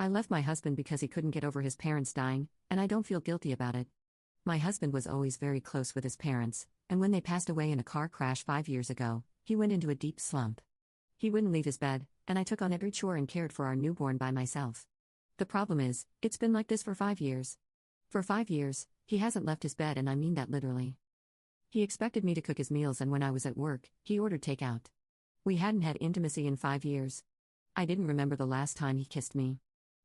I left my husband because he couldn't get over his parents dying, and I don't feel guilty about it. My husband was always very close with his parents, and when they passed away in a car crash 5 years ago, he went into a deep slump. He wouldn't leave his bed, and I took on every chore and cared for our newborn by myself. The problem is, it's been like this for 5 years. For 5 years, he hasn't left his bed, and I mean that literally. He expected me to cook his meals, and when I was at work, he ordered takeout. We hadn't had intimacy in 5 years. I didn't remember the last time he kissed me.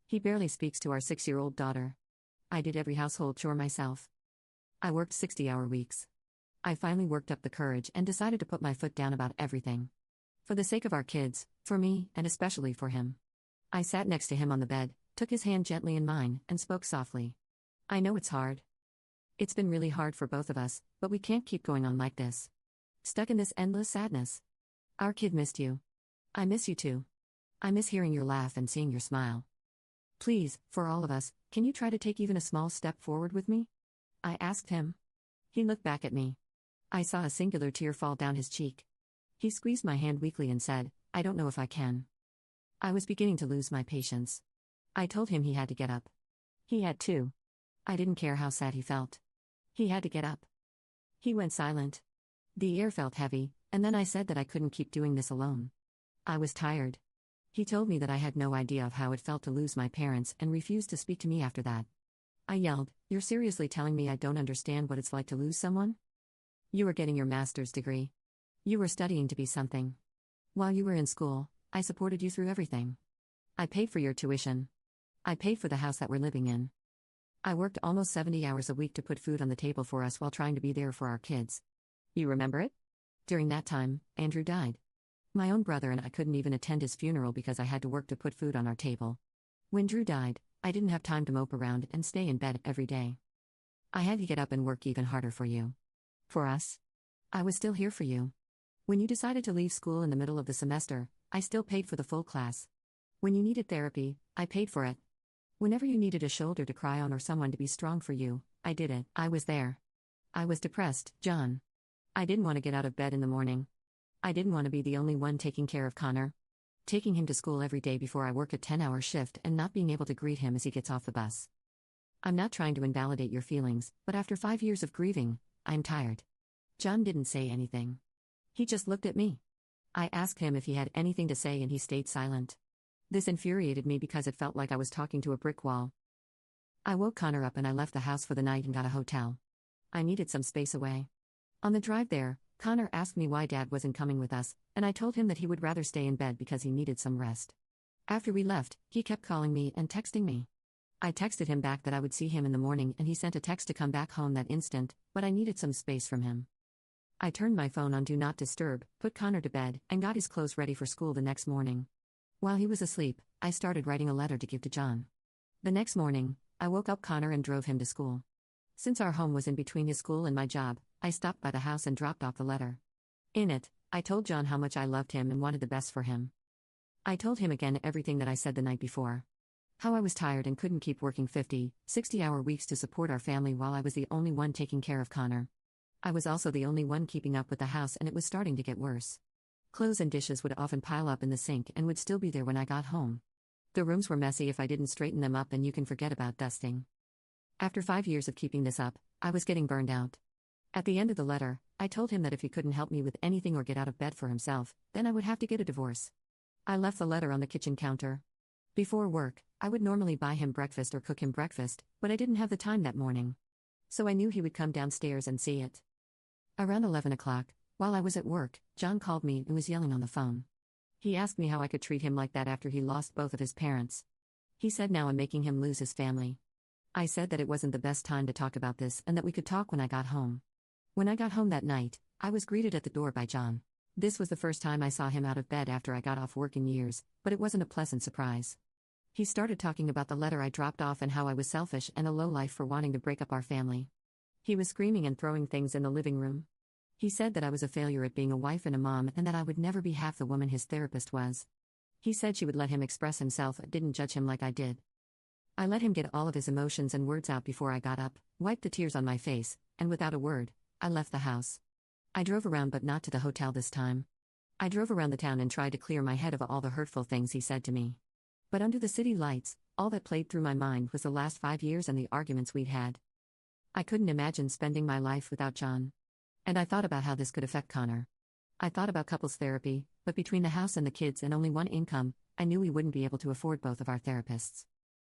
He barely speaks to our 6-year-old daughter. I did every household chore myself. I worked 60-hour weeks. I finally worked up the courage and decided to put my foot down about everything. For the sake of our kids, for me, and especially for him. I sat next to him on the bed, took his hand gently in mine, and spoke softly. I know it's hard. It's been really hard for both of us, but we can't keep going on like this. Stuck in this endless sadness. Our kid missed you. I miss you too. I miss hearing your laugh and seeing your smile. Please, for all of us, can you try to take even a small step forward with me? I asked him. He looked back at me. I saw a singular tear fall down his cheek. He squeezed my hand weakly and said, I don't know if I can. I was beginning to lose my patience. I told him he had to get up. He had to. I didn't care how sad he felt. He had to get up. He went silent. The air felt heavy, and then I said that I couldn't keep doing this alone. I was tired. He told me that I had no idea of how it felt to lose my parents and refused to speak to me after that. I yelled, You're seriously telling me I don't understand what it's like to lose someone? You were getting your master's degree. You were studying to be something. While you were in school, I supported you through everything. I paid for your tuition. I paid for the house that we're living in. I worked almost 70 hours a week to put food on the table for us while trying to be there for our kids. You remember it? During that time, Andrew died. My own brother and I couldn't even attend his funeral because I had to work to put food on our table. When Drew died, I didn't have time to mope around and stay in bed every day. I had to get up and work even harder for you. For us. I was still here for you. When you decided to leave school in the middle of the semester, I still paid for the full class. When you needed therapy, I paid for it. Whenever you needed a shoulder to cry on or someone to be strong for you, I did it. I was there. I was depressed, John. I didn't want to get out of bed in the morning. I didn't want to be the only one taking care of Connor. Taking him to school every day before I work a 10-hour shift and not being able to greet him as he gets off the bus. I'm not trying to invalidate your feelings, but after 5 years of grieving, I'm tired. John didn't say anything. He just looked at me. I asked him if he had anything to say and he stayed silent. This infuriated me because it felt like I was talking to a brick wall. I woke Connor up and I left the house for the night and got a hotel. I needed some space away. On the drive there, Connor asked me why Dad wasn't coming with us, and I told him that he would rather stay in bed because he needed some rest. After we left, he kept calling me and texting me. I texted him back that I would see him in the morning and he sent a text to come back home that instant, but I needed some space from him. I turned my phone on Do Not Disturb, put Connor to bed, and got his clothes ready for school the next morning. While he was asleep, I started writing a letter to give to John. The next morning, I woke up Connor and drove him to school. Since our home was in between his school and my job, I stopped by the house and dropped off the letter. In it, I told John how much I loved him and wanted the best for him. I told him again everything that I said the night before. How I was tired and couldn't keep working 50, 60-hour weeks to support our family while I was the only one taking care of Connor. I was also the only one keeping up with the house and it was starting to get worse. Clothes and dishes would often pile up in the sink and would still be there when I got home. The rooms were messy if I didn't straighten them up, and you can forget about dusting. After 5 years of keeping this up, I was getting burned out. At the end of the letter, I told him that if he couldn't help me with anything or get out of bed for himself, then I would have to get a divorce. I left the letter on the kitchen counter. Before work, I would normally buy him breakfast or cook him breakfast, but I didn't have the time that morning. So I knew he would come downstairs and see it. Around 11 o'clock, while I was at work, John called me and was yelling on the phone. He asked me how I could treat him like that after he lost both of his parents. He said now I'm making him lose his family. I said that it wasn't the best time to talk about this and that we could talk when I got home. When I got home that night, I was greeted at the door by John. This was the first time I saw him out of bed after I got off work in years, but it wasn't a pleasant surprise. He started talking about the letter I dropped off and how I was selfish and a lowlife for wanting to break up our family. He was screaming and throwing things in the living room. He said that I was a failure at being a wife and a mom and that I would never be half the woman his therapist was. He said she would let him express himself and didn't judge him like I did. I let him get all of his emotions and words out before I got up, wiped the tears on my face, and without a word, I left the house. I drove around but not to the hotel this time. I drove around the town and tried to clear my head of all the hurtful things he said to me. But under the city lights, All that played through my mind was the last 5 years and the arguments we'd had. I couldn't imagine spending my life without John. And I thought about how this could affect Connor. I thought about couples therapy, but between the house and the kids and only one income, I knew we wouldn't be able to afford both of our therapists.